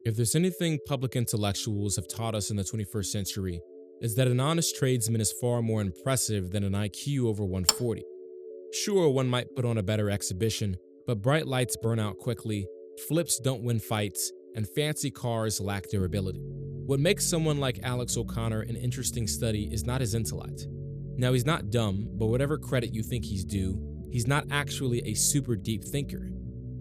If there's anything public intellectuals have taught us in the 21st century, it's that an honest tradesman is far more impressive than an IQ over 140. Sure, one might put on a better exhibition, but bright lights burn out quickly, flips don't win fights, and fancy cars lack durability. What makes someone like Alex O'Connor an interesting study is not his intellect. Now, he's not dumb, but whatever credit you think he's due, he's not actually a super deep thinker.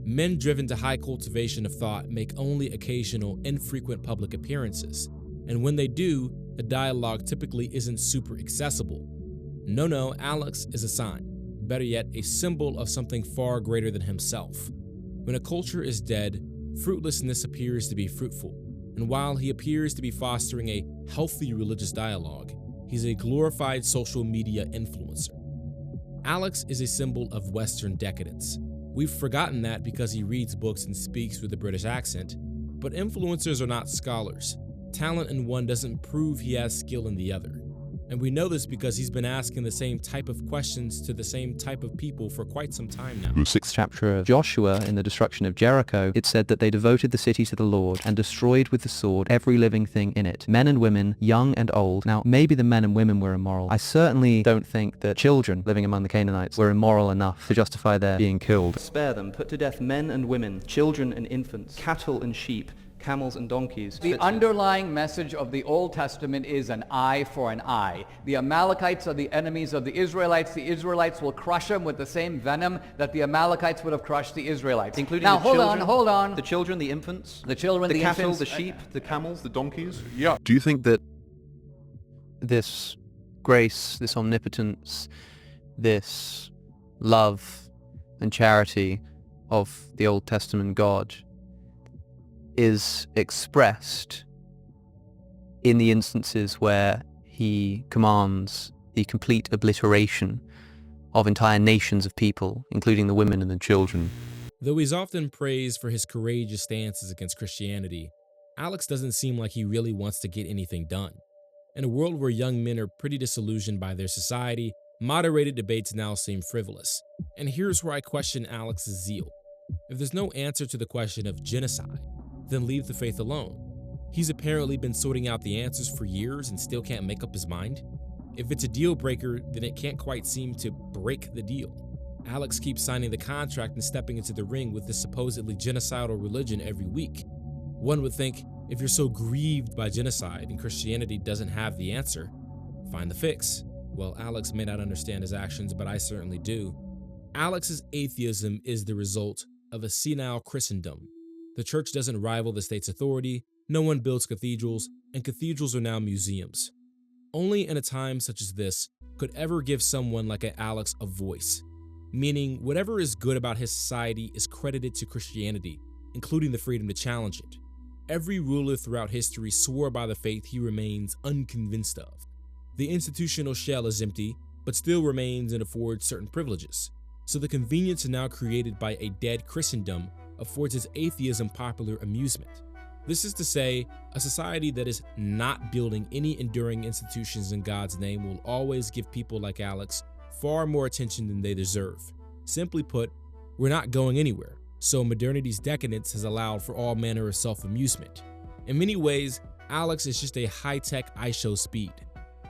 Men driven to high cultivation of thought make only occasional, infrequent public appearances, and when they do, the dialogue typically isn't super accessible. No, Alex is a sign, better yet, a symbol of something far greater than himself. When a culture is dead, fruitlessness appears to be fruitful, and while he appears to be fostering a healthy religious dialogue, he's a glorified social media influencer. Alex is a symbol of Western decadence. We've forgotten that because he reads books and speaks with a British accent, but influencers are not scholars. Talent in one doesn't prove he has skill in the other. And we know this because he's been asking the same type of questions to the same type of people for quite some time now. The 6th chapter of Joshua, in the destruction of Jericho, it said that they devoted the city to the Lord and destroyed with the sword every living thing in it, men and women, young and old. Now, maybe the men and women were immoral. I certainly don't think that children living among the Canaanites were immoral enough to justify their being killed. Spare them, put to death men and women, children and infants, cattle and sheep, camels and donkeys. The underlying message of the Old Testament is an eye for an eye. The Amalekites are the enemies of the Israelites. The Israelites will crush them with the same venom that the Amalekites would have crushed the Israelites. Including now, the children, hold on. The children, the infants, The children, the cattle, infants, the sheep, the camels, the donkeys. Yeah. Do you think that this grace, this omnipotence, this love and charity of the Old Testament God is expressed in the instances where he commands the complete obliteration of entire nations of people, including the women and the children? Though he's often praised for his courageous stances against Christianity, Alex doesn't seem like he really wants to get anything done. In a world where young men are pretty disillusioned by their society, moderated debates now seem frivolous. And here's where I question Alex's zeal. If there's no answer to the question of genocide, then leave the faith alone. He's apparently been sorting out the answers for years and still can't make up his mind. If it's a deal breaker, then it can't quite seem to break the deal. Alex keeps signing the contract and stepping into the ring with this supposedly genocidal religion every week. One would think, if you're so grieved by genocide and Christianity doesn't have the answer, find the fix. Well, Alex may not understand his actions, but I certainly do. Alex's atheism is the result of a senile Christendom. The church doesn't rival the state's authority, no one builds cathedrals, and cathedrals are now museums. Only in a time such as this could ever give someone like Alex a voice, meaning whatever is good about his society is credited to Christianity, including the freedom to challenge it. Every ruler throughout history swore by the faith he remains unconvinced of. The institutional shell is empty, but still remains and affords certain privileges. So the convenience now created by a dead Christendom affords his atheism popular amusement. This is to say, a society that is not building any enduring institutions in God's name will always give people like Alex far more attention than they deserve. Simply put, we're not going anywhere, so modernity's decadence has allowed for all manner of self-amusement. In many ways, Alex is just a high-tech iShow speed.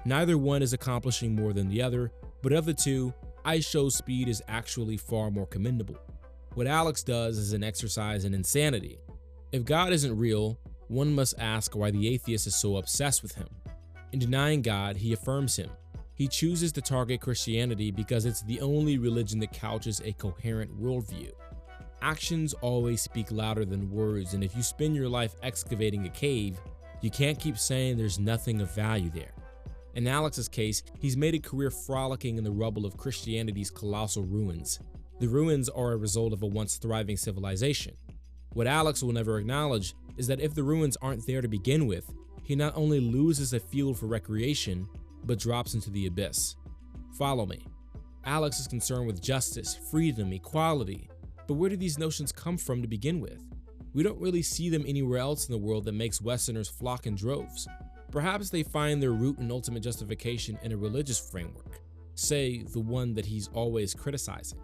Neither one is accomplishing more than the other, but of the two, iShow speed is actually far more commendable. What Alex does is an exercise in insanity. If God isn't real, one must ask why the atheist is so obsessed with him. In denying God, he affirms him. He chooses to target Christianity because it's the only religion that couches a coherent worldview. Actions always speak louder than words, and if you spend your life excavating a cave, you can't keep saying there's nothing of value there. In Alex's case, he's made a career frolicking in the rubble of Christianity's colossal ruins. The ruins are a result of a once thriving civilization. What Alex will never acknowledge is that if the ruins aren't there to begin with, he not only loses a field for recreation, but drops into the abyss. Follow me. Alex is concerned with justice, freedom, equality, but where do these notions come from to begin with? We don't really see them anywhere else in the world that makes Westerners flock in droves. Perhaps they find their root and ultimate justification in a religious framework, say the one that he's always criticizing.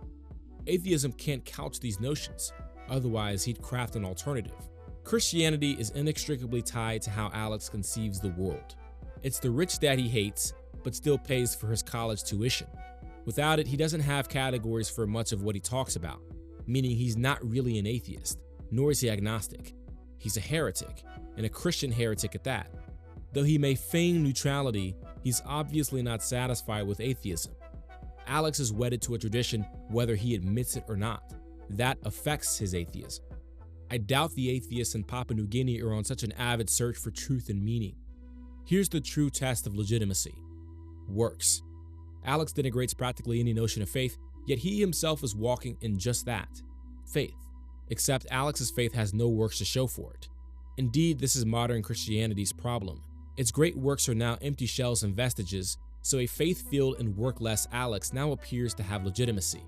Atheism can't couch these notions, otherwise he'd craft an alternative. Christianity is inextricably tied to how Alex conceives the world. It's the rich dad he hates, but still pays for his college tuition. Without it, he doesn't have categories for much of what he talks about, meaning he's not really an atheist, nor is he agnostic. He's a heretic, and a Christian heretic at that. Though he may feign neutrality, he's obviously not satisfied with atheism. Alex is wedded to a tradition whether he admits it or not. That affects his atheism. I doubt the atheists in Papua New Guinea are on such an avid search for truth and meaning. Here's the true test of legitimacy: works. Alex denigrates practically any notion of faith, yet he himself is walking in just that, faith. Except Alex's faith has no works to show for it. Indeed, this is modern Christianity's problem. Its great works are now empty shells and vestiges, so a faith-filled and work-less Alex now appears to have legitimacy.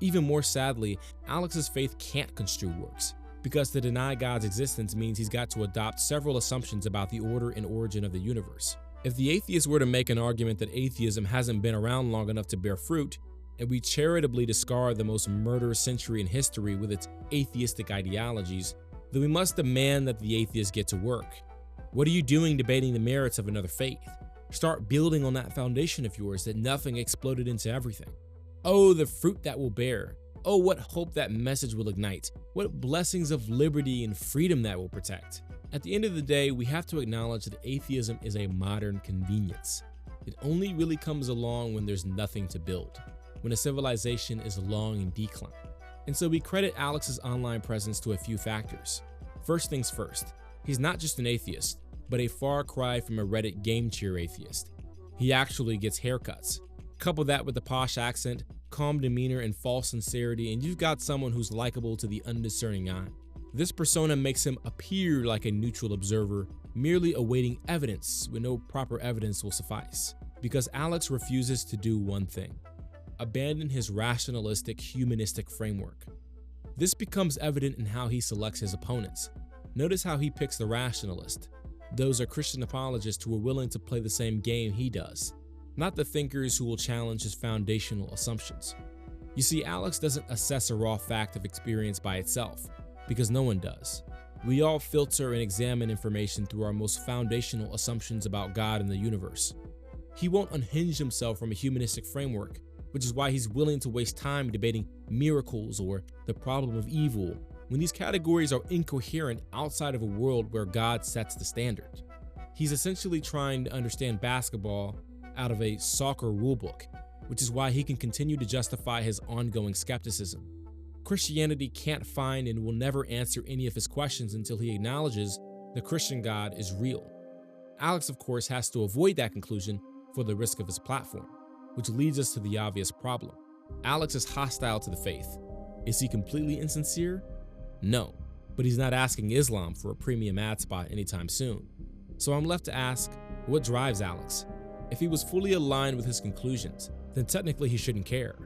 Even more sadly, Alex's faith can't construe works, because to deny God's existence means he's got to adopt several assumptions about the order and origin of the universe. If the atheist were to make an argument that atheism hasn't been around long enough to bear fruit, and we charitably discard the most murderous century in history with its atheistic ideologies, then we must demand that the atheists get to work. What are you doing debating the merits of another faith? Start building on that foundation of yours that nothing exploded into everything. Oh, the fruit that will bear. Oh, what hope that message will ignite. What blessings of liberty and freedom that will protect. At the end of the day, we have to acknowledge that atheism is a modern convenience. It only really comes along when there's nothing to build, when a civilization is long in decline. And so we credit Alex's online presence to a few factors. First things first, he's not just an atheist, but a far cry from a Reddit game cheer atheist. He actually gets haircuts. Couple that with a posh accent, calm demeanor, and false sincerity, and you've got someone who's likable to the undiscerning eye. This persona makes him appear like a neutral observer, merely awaiting evidence when no proper evidence will suffice. Because Alex refuses to do one thing: abandon his rationalistic, humanistic framework. This becomes evident in how he selects his opponents. Notice how he picks the rationalist. Those are Christian apologists who are willing to play the same game he does, not the thinkers who will challenge his foundational assumptions. You see, Alex doesn't assess a raw fact of experience by itself, because no one does. We all filter and examine information through our most foundational assumptions about God and the universe. He won't unhinge himself from a humanistic framework, which is why he's willing to waste time debating miracles or the problem of evil, when these categories are incoherent outside of a world where God sets the standard. He's essentially trying to understand basketball out of a soccer rulebook, which is why he can continue to justify his ongoing skepticism. Christianity can't find and will never answer any of his questions until he acknowledges the Christian God is real. Alex, of course, has to avoid that conclusion for the risk of his platform, which leads us to the obvious problem. Alex is hostile to the faith. Is he completely insincere? No, but he's not asking Islam for a premium ad spot anytime soon. So I'm left to ask, what drives Alex? If he was fully aligned with his conclusions, then technically he shouldn't care.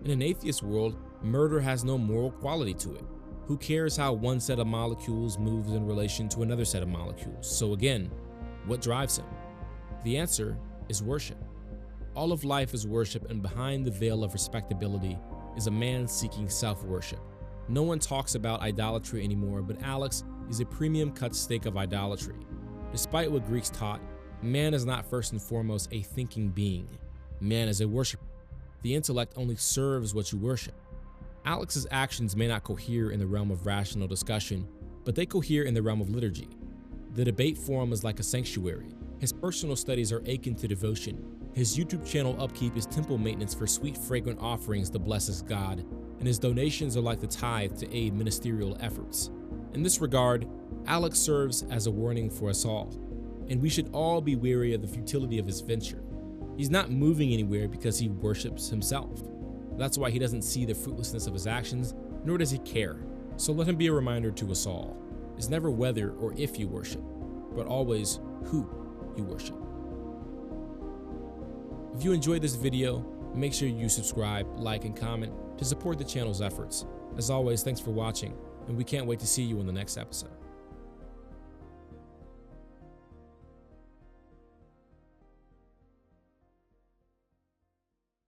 In an atheist world, murder has no moral quality to it. Who cares how one set of molecules moves in relation to another set of molecules? So again, what drives him? The answer is worship. All of life is worship, and behind the veil of respectability is a man seeking self-worship. No one talks about idolatry anymore, but Alex is a premium cut steak of idolatry. Despite what Greeks taught, man is not first and foremost a thinking being. Man is a worshiper. The intellect only serves what you worship. Alex's actions may not cohere in the realm of rational discussion, but they cohere in the realm of liturgy. The debate forum is like a sanctuary. His personal studies are akin to devotion. His YouTube channel upkeep is temple maintenance for sweet, fragrant offerings to bless his God, and his donations are like the tithe to aid ministerial efforts. In this regard, Alex serves as a warning for us all, and we should all be wary of the futility of his venture. He's not moving anywhere because he worships himself. That's why he doesn't see the fruitlessness of his actions, nor does he care. So let him be a reminder to us all. It's never whether or if you worship, but always who you worship. If you enjoyed this video, make sure you subscribe, like, and comment to support the channel's efforts. As always, thanks for watching, and we can't wait to see you in the next episode.